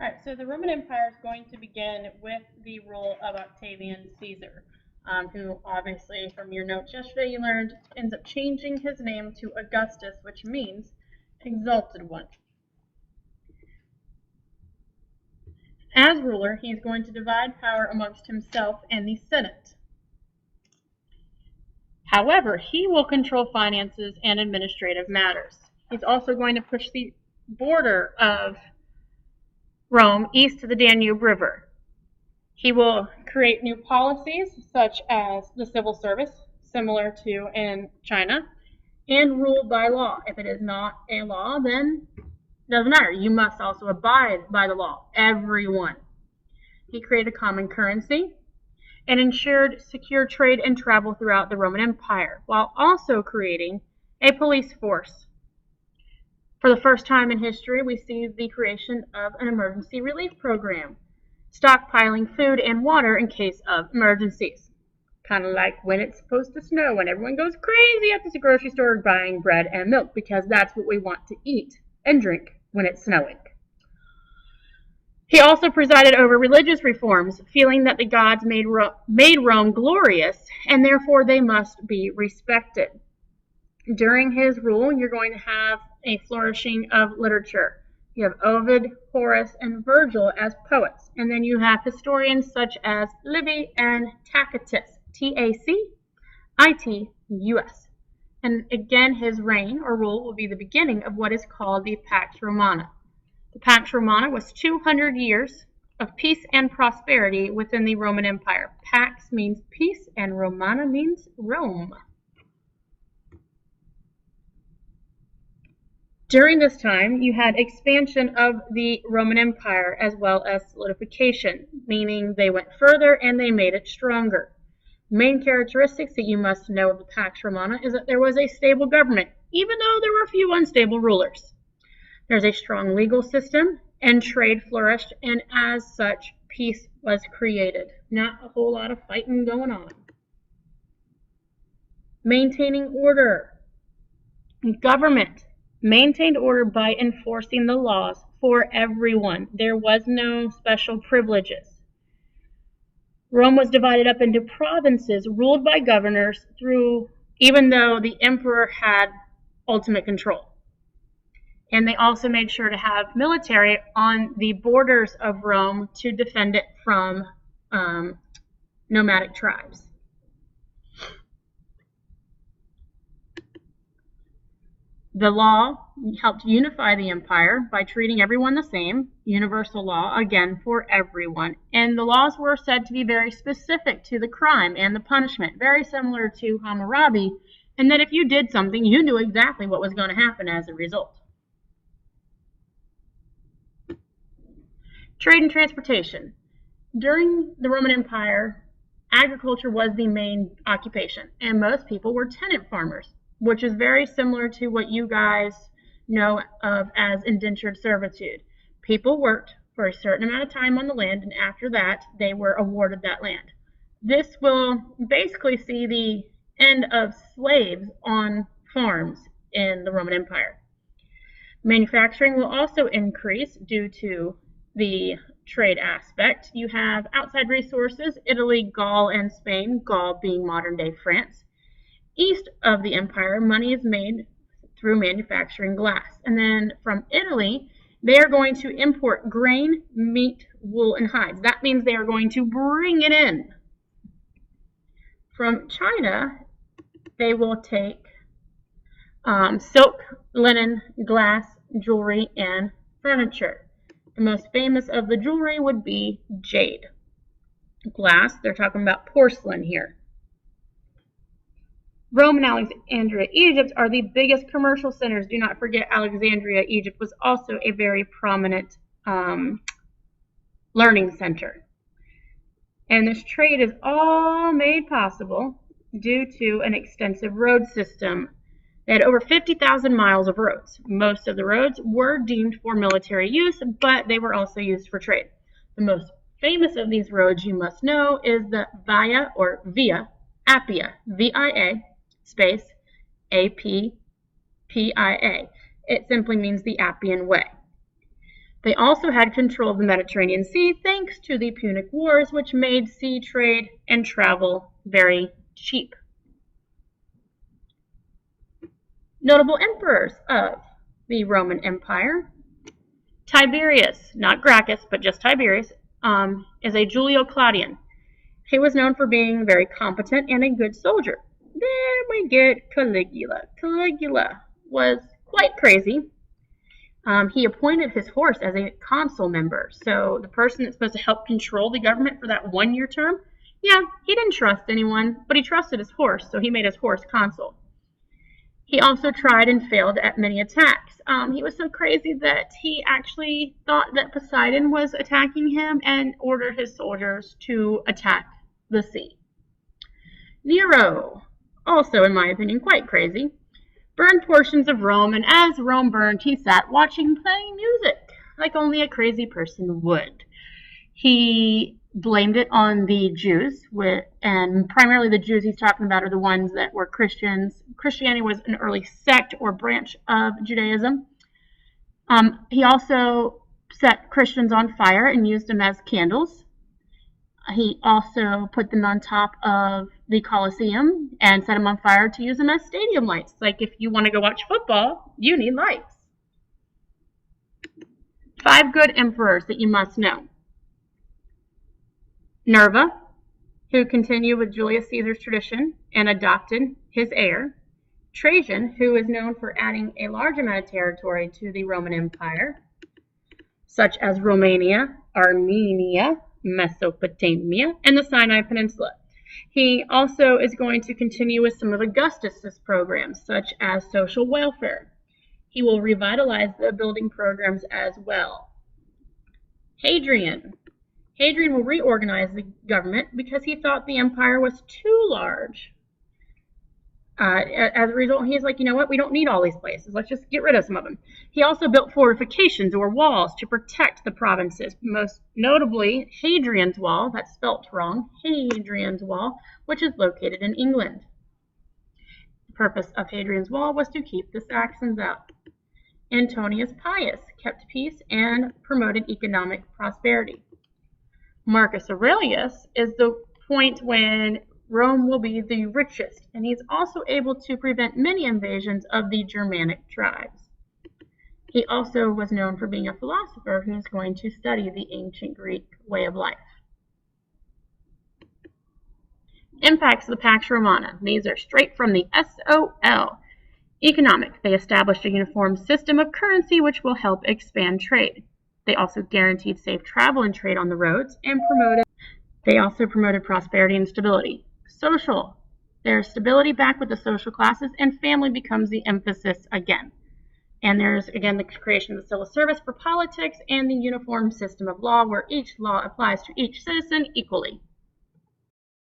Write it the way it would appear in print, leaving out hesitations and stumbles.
All right, so the Roman Empire is going to begin with the rule of Octavian Caesar, who obviously, from your notes yesterday, you learned ends up changing his name to Augustus, which means exalted one. As ruler, he is going to divide power amongst himself and the Senate. However, he will control finances and administrative matters. He's also going to push the border of Rome east to the Danube River. He will create new policies such as the civil service, similar to in China, and rule by law. If it is not a law, then it doesn't matter. You must also abide by the law, everyone. He created a common currency and ensured secure trade and travel throughout the Roman Empire, while also creating a police force. For the first time in history, we see the creation of an emergency relief program, stockpiling food and water in case of emergencies. Kind of like when it's supposed to snow and everyone goes crazy at the grocery store buying bread and milk because that's what we want to eat and drink when it's snowing. He also presided over religious reforms, feeling that the gods made Rome glorious and therefore they must be respected. During his rule, you're going to have a flourishing of literature. You have Ovid, Horace, and Virgil as poets, and then you have historians such as Livy and Tacitus, Tacitus. And again, his reign or rule will be the beginning of what is called the Pax Romana. The Pax Romana was 200 years of peace and prosperity within the Roman Empire. Pax means peace, and Romana means Rome. During this time, you had expansion of the Roman Empire as well as solidification, meaning they went further and they made it stronger. Main characteristics that you must know of the Pax Romana is that there was a stable government, even though there were a few unstable rulers. There's a strong legal system, and trade flourished, and as such, peace was created. Not a whole lot of fighting going on. Maintaining order. Government maintained order by enforcing the laws for everyone. There was no special privileges. Rome was divided up into provinces ruled by governors even though the emperor had ultimate control. And they also made sure to have military on the borders of Rome to defend it from nomadic tribes. The law helped unify the empire by treating everyone the same, universal law, again, for everyone. And the laws were said to be very specific to the crime and the punishment, very similar to Hammurabi, and that if you did something, you knew exactly what was going to happen as a result. Trade and transportation. During the Roman Empire, agriculture was the main occupation, and most people were tenant farmers, which is very similar to what you guys know of as indentured servitude. People worked for a certain amount of time on the land, and after that, they were awarded that land. This will basically see the end of slaves on farms in the Roman Empire. Manufacturing will also increase due to the trade aspect. You have outside resources, Italy, Gaul, and Spain, Gaul being modern-day France. East of the empire, money is made through manufacturing glass. And then from Italy, they are going to import grain, meat, wool, and hides. That means they are going to bring it in. From China, they will take silk, linen, glass, jewelry, and furniture. The most famous of the jewelry would be jade. Glass, they're talking about porcelain here. Rome and Alexandria, Egypt are the biggest commercial centers. Do not forget Alexandria, Egypt was also a very prominent learning center. And this trade is all made possible due to an extensive road system. They had over 50,000 miles of roads. Most of the roads were deemed for military use, but they were also used for trade. The most famous of these roads you must know is the Via Appia, V-I-A, space A-P-P-I-A. It simply means the Appian Way. They also had control of the Mediterranean Sea thanks to the Punic Wars, which made sea trade and travel very cheap. Notable emperors of the Roman Empire. Tiberius, not Gracchus, but just Tiberius, is a Julio Claudian. He was known for being very competent and a good soldier. Then we get Caligula. Caligula was quite crazy. He appointed his horse as a consul member. So the person that's supposed to help control the government for that 1-year term, yeah, he didn't trust anyone, but he trusted his horse, so he made his horse consul. He also tried and failed at many attacks. He was so crazy that he actually thought that Poseidon was attacking him and ordered his soldiers to attack the sea. Nero, also in my opinion quite crazy, burned portions of Rome, and as Rome burned, he sat watching playing music, like only a crazy person would. He blamed it on the Jews, and primarily the Jews he's talking about are the ones that were Christians. Christianity was an early sect or branch of Judaism. He also set Christians on fire and used them as candles. He also put them on top of the Colosseum and set them on fire to use them as stadium lights. Like if you want to go watch football, you need lights. 5 good emperors that you must know. Nerva, who continued with Julius Caesar's tradition and adopted his heir. Trajan, who is known for adding a large amount of territory to the Roman Empire, such as Romania, Armenia, Mesopotamia, and the Sinai Peninsula. He also is going to continue with some of Augustus's programs, such as social welfare. He will revitalize the building programs as well. Hadrian. Hadrian will reorganize the government because he thought the empire was too large. As a result, he's like, you know what, we don't need all these places. Let's just get rid of some of them. He also built fortifications or walls to protect the provinces, most notably Hadrian's Wall, that's spelt wrong, Hadrian's Wall, which is located in England. The purpose of Hadrian's Wall was to keep the Saxons out. Antonius Pius kept peace and promoted economic prosperity. Marcus Aurelius is the point when Rome will be the richest, and he's also able to prevent many invasions of the Germanic tribes. He also was known for being a philosopher who's going to study the ancient Greek way of life. Impacts of the Pax Romana. These are straight from the SOL. Economic. They established a uniform system of currency which will help expand trade. They also guaranteed safe travel and trade on the roads and promoted prosperity and stability. Social. There's stability back with the social classes, and family becomes the emphasis again. And there's, again, the creation of the civil service for politics and the uniform system of law where each law applies to each citizen equally.